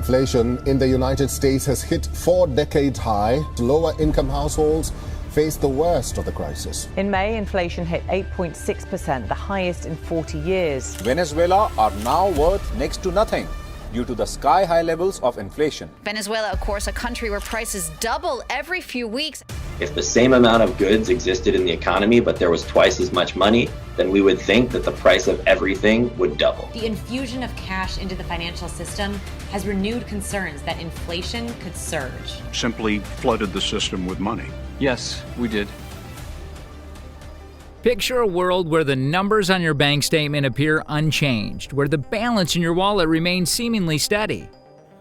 Inflation in the United States has hit 4-decade high. Lower-income households face the worst of the crisis. In May, inflation hit 8.6%, the highest in 40 years. Venezuela are now worth next to nothing due to the sky-high levels of inflation. Venezuela, of course, a country where prices double every few weeks. If the same amount of goods existed in the economy, but there was twice as much money, then we would think that the price of everything would double. The infusion of cash into the financial system has renewed concerns that inflation could surge. Simply flooded the system with money. Yes, we did. Picture a world where the numbers on your bank statement appear unchanged, where the balance in your wallet remains seemingly steady.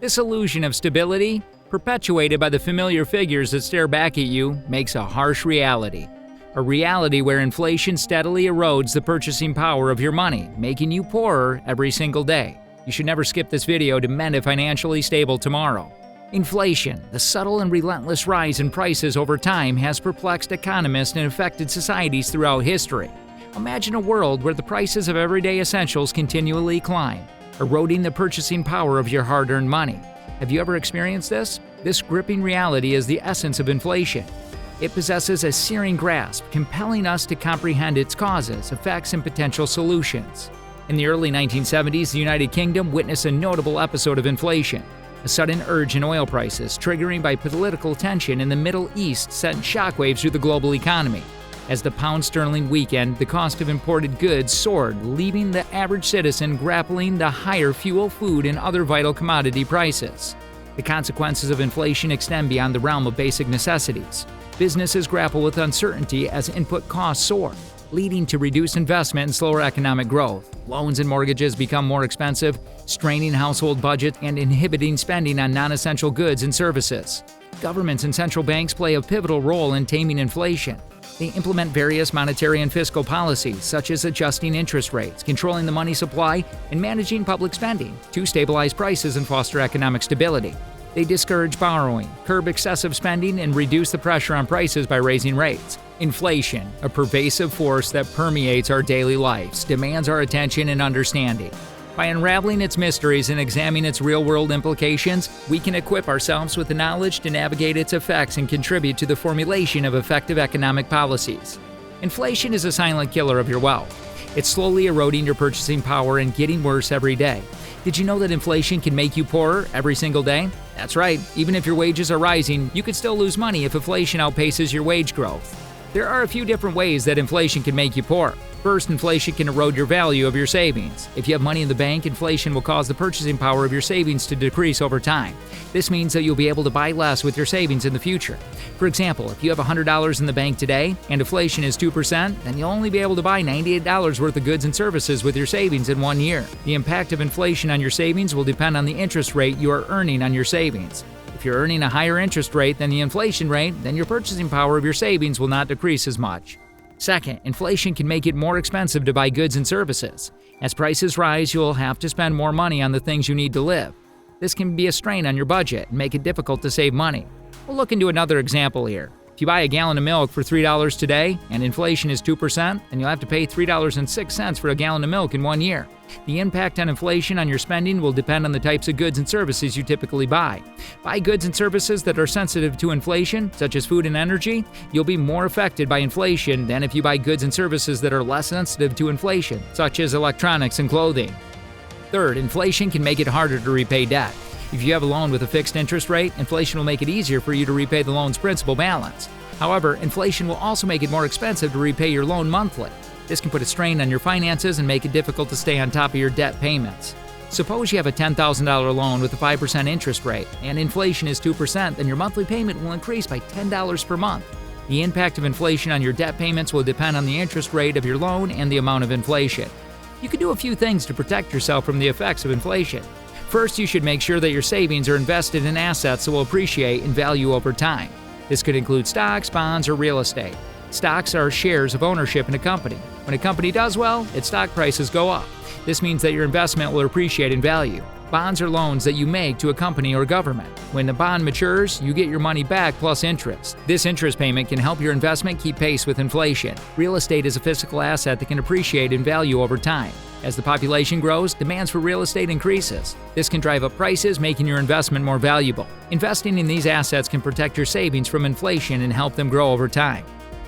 This illusion of stability, perpetuated by the familiar figures that stare back at you, makes a harsh reality. A reality where inflation steadily erodes the purchasing power of your money, making you poorer every single day. You should never skip this video to mend a financially stable tomorrow. Inflation, the subtle and relentless rise in prices over time, has perplexed economists and affected societies throughout history. Imagine a world where the prices of everyday essentials continually climb, eroding the purchasing power of your hard-earned money. Have you ever experienced this? This gripping reality is the essence of inflation. It possesses a searing grasp, compelling us to comprehend its causes, effects, and potential solutions. In the early 1970s, the United Kingdom witnessed a notable episode of inflation. A sudden urge in oil prices, triggering by political tension in the Middle East, sent shockwaves through the global economy. As the pound sterling weakened, the cost of imported goods soared, leaving the average citizen grappling the higher fuel, food, and other vital commodity prices. The consequences of inflation extend beyond the realm of basic necessities. Businesses grapple with uncertainty as input costs soar, leading to reduced investment and slower economic growth. Loans and mortgages become more expensive, straining household budgets and inhibiting spending on non-essential goods and services. Governments and central banks play a pivotal role in taming inflation. They implement various monetary and fiscal policies, such as adjusting interest rates, controlling the money supply, and managing public spending to stabilize prices and foster economic stability. They discourage borrowing, curb excessive spending, and reduce the pressure on prices by raising rates. Inflation, a pervasive force that permeates our daily lives, demands our attention and understanding. By unraveling its mysteries and examining its real-world implications, we can equip ourselves with the knowledge to navigate its effects and contribute to the formulation of effective economic policies. Inflation is a silent killer of your wealth. It's slowly eroding your purchasing power and getting worse every day. Did you know that inflation can make you poorer every single day? That's right, even if your wages are rising, you could still lose money if inflation outpaces your wage growth. There are a few different ways that inflation can make you poor. First, inflation can erode your value of your savings. If you have money in the bank, inflation will cause the purchasing power of your savings to decrease over time. This means that you'll be able to buy less with your savings in the future. For example, if you have $100 in the bank today and inflation is 2%, then you'll only be able to buy $98 worth of goods and services with your savings in 1 year. The impact of inflation on your savings will depend on the interest rate you are earning on your savings. If you're earning a higher interest rate than the inflation rate, then your purchasing power of your savings will not decrease as much. Second, inflation can make it more expensive to buy goods and services. As prices rise, you'll have to spend more money on the things you need to live. This can be a strain on your budget and make it difficult to save money. We'll look into another example here. If you buy a gallon of milk for $3 today and inflation is 2%, then you'll have to pay $3.06 for a gallon of milk in 1 year. The impact on inflation on your spending will depend on the types of goods and services you typically buy. Buy goods and services that are sensitive to inflation, such as food and energy. You'll be more affected by inflation than if you buy goods and services that are less sensitive to inflation, such as electronics and clothing. Third, inflation can make it harder to repay debt. If you have a loan with a fixed interest rate, inflation will make it easier for you to repay the loan's principal balance. However, inflation will also make it more expensive to repay your loan monthly. This can put a strain on your finances and make it difficult to stay on top of your debt payments. Suppose you have a $10,000 loan with a 5% interest rate, and inflation is 2%, then your monthly payment will increase by $10 per month. The impact of inflation on your debt payments will depend on the interest rate of your loan and the amount of inflation. You can do a few things to protect yourself from the effects of inflation. First, you should make sure that your savings are invested in assets that will appreciate in value over time. This could include stocks, bonds, or real estate. Stocks are shares of ownership in a company. When a company does well, its stock prices go up. This means that your investment will appreciate in value. Bonds are loans that you make to a company or government. When the bond matures, you get your money back plus interest. This interest payment can help your investment keep pace with inflation. Real estate is a physical asset that can appreciate in value over time. As the population grows, demands for real estate increases. This can drive up prices, making your investment more valuable. Investing in these assets can protect your savings from inflation and help them grow over time.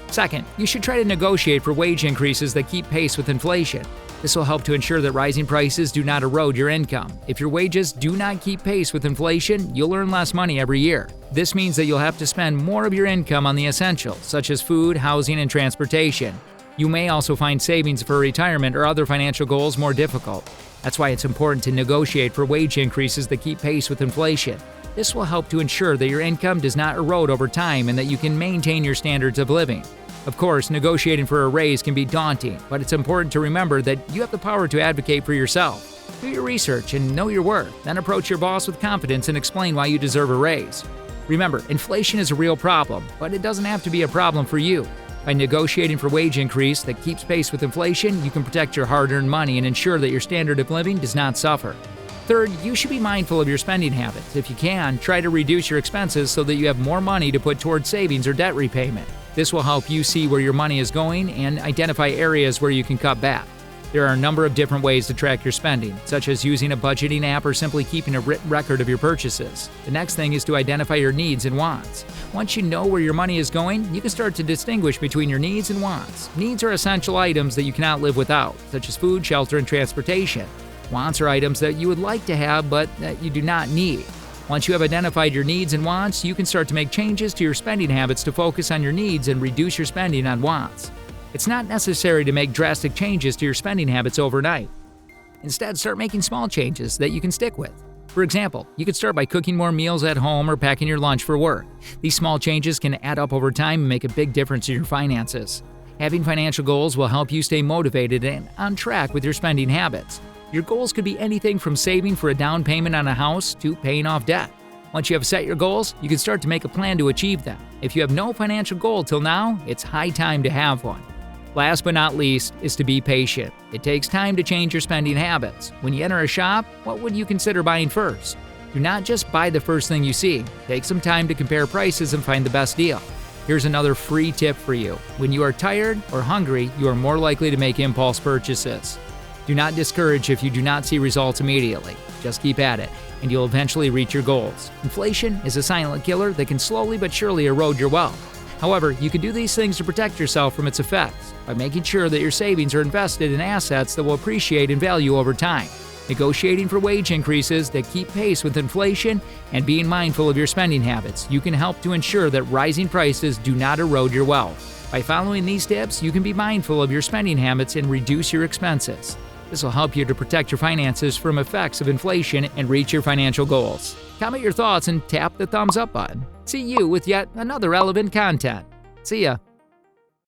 Second, you should try to negotiate for wage increases that keep pace with inflation. This will help to ensure that rising prices do not erode your income. If your wages do not keep pace with inflation, you'll earn less money every year. This means that you'll have to spend more of your income on the essentials, such as food, housing, and transportation. You may also find savings for retirement or other financial goals more difficult. That's why it's important to negotiate for wage increases that keep pace with inflation. This will help to ensure that your income does not erode over time and that you can maintain your standards of living. Of course, negotiating for a raise can be daunting, but it's important to remember that you have the power to advocate for yourself. Do your research and know your worth, then approach your boss with confidence and explain why you deserve a raise. Remember, inflation is a real problem, but it doesn't have to be a problem for you. By negotiating for wage increase that keeps pace with inflation, you can protect your hard-earned money and ensure that your standard of living does not suffer. Third, you should be mindful of your spending habits. If you can, try to reduce your expenses so that you have more money to put towards savings or debt repayment. This will help you see where your money is going and identify areas where you can cut back. There are a number of different ways to track your spending, such as using a budgeting app or simply keeping a written record of your purchases. The next thing is to identify your needs and wants. Once you know where your money is going, you can start to distinguish between your needs and wants. Needs are essential items that you cannot live without, such as food, shelter, and transportation. Wants are items that you would like to have but that you do not need. Once you have identified your needs and wants, you can start to make changes to your spending habits to focus on your needs and reduce your spending on wants. It's not necessary to make drastic changes to your spending habits overnight. Instead, start making small changes that you can stick with. For example, you could start by cooking more meals at home or packing your lunch for work. These small changes can add up over time and make a big difference in your finances. Having financial goals will help you stay motivated and on track with your spending habits. Your goals could be anything from saving for a down payment on a house to paying off debt. Once you have set your goals, you can start to make a plan to achieve them. If you have no financial goal till now, it's high time to have one. Last but not least is to be patient. It takes time to change your spending habits. When you enter a shop, what would you consider buying first? Do not just buy the first thing you see. Take some time to compare prices and find the best deal. Here's another free tip for you. When you are tired or hungry, you are more likely to make impulse purchases. Do not discourage if you do not see results immediately. Just keep at it, and you'll eventually reach your goals. Inflation is a silent killer that can slowly but surely erode your wealth. However, you can do these things to protect yourself from its effects by making sure that your savings are invested in assets that will appreciate in value over time, negotiating for wage increases that keep pace with inflation, and being mindful of your spending habits. You can help to ensure that rising prices do not erode your wealth. By following these tips, you can be mindful of your spending habits and reduce your expenses. This will help you to protect your finances from effects of inflation and reach your financial goals. Comment your thoughts and tap the thumbs up button. See you with yet another relevant content. See ya.